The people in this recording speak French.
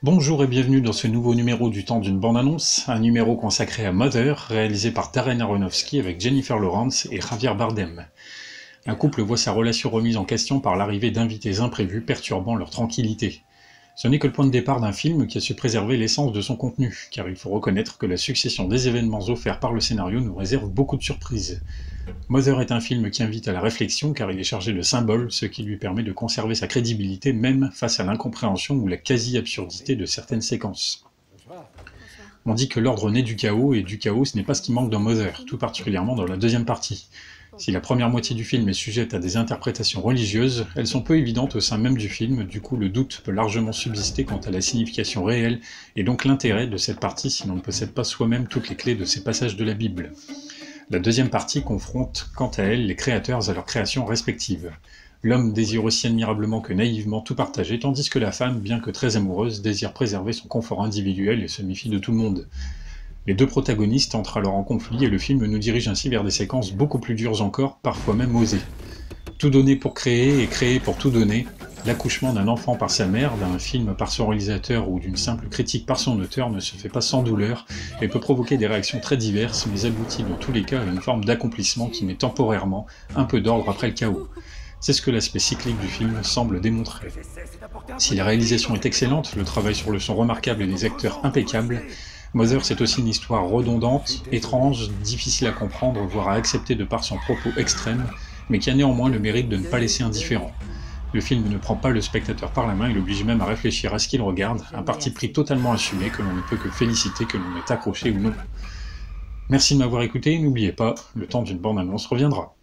Bonjour et bienvenue dans ce nouveau numéro du temps d'une bande-annonce, un numéro consacré à Mother, réalisé par Darren Aronofsky avec Jennifer Lawrence et Javier Bardem. Un couple voit sa relation remise en question par l'arrivée d'invités imprévus perturbant leur tranquillité. Ce n'est que le point de départ d'un film qui a su préserver l'essence de son contenu, car il faut reconnaître que la succession des événements offerts par le scénario nous réserve beaucoup de surprises. Mother est un film qui invite à la réflexion car il est chargé de symboles, ce qui lui permet de conserver sa crédibilité même face à l'incompréhension ou la quasi-absurdité de certaines séquences. On dit que l'ordre naît du chaos, et du chaos ce n'est pas ce qui manque dans Mother, tout particulièrement dans la deuxième partie. Si la première moitié du film est sujette à des interprétations religieuses, elles sont peu évidentes au sein même du film, du coup le doute peut largement subsister quant à la signification réelle, et donc l'intérêt de cette partie si l'on ne possède pas soi-même toutes les clés de ces passages de la Bible. La deuxième partie confronte, quant à elle, les créateurs à leurs créations respectives. L'homme désire aussi admirablement que naïvement tout partager, tandis que la femme, bien que très amoureuse, désire préserver son confort individuel et se méfie de tout le monde. Les deux protagonistes entrent alors en conflit et le film nous dirige ainsi vers des séquences beaucoup plus dures encore, parfois même osées. Tout donner pour créer et créer pour tout donner, l'accouchement d'un enfant par sa mère, d'un film par son réalisateur ou d'une simple critique par son auteur ne se fait pas sans douleur et peut provoquer des réactions très diverses, mais aboutit dans tous les cas à une forme d'accomplissement qui met temporairement un peu d'ordre après le chaos. C'est ce que l'aspect cyclique du film semble démontrer. Si la réalisation est excellente, le travail sur le son remarquable et les acteurs impeccables, Mother c'est aussi une histoire redondante, étrange, difficile à comprendre, voire à accepter de par son propos extrême, mais qui a néanmoins le mérite de ne pas laisser indifférent. Le film ne prend pas le spectateur par la main, il oblige même à réfléchir à ce qu'il regarde, un parti pris totalement assumé que l'on ne peut que féliciter que l'on est accroché ou non. Merci de m'avoir écouté, et n'oubliez pas, le temps d'une bande-annonce reviendra.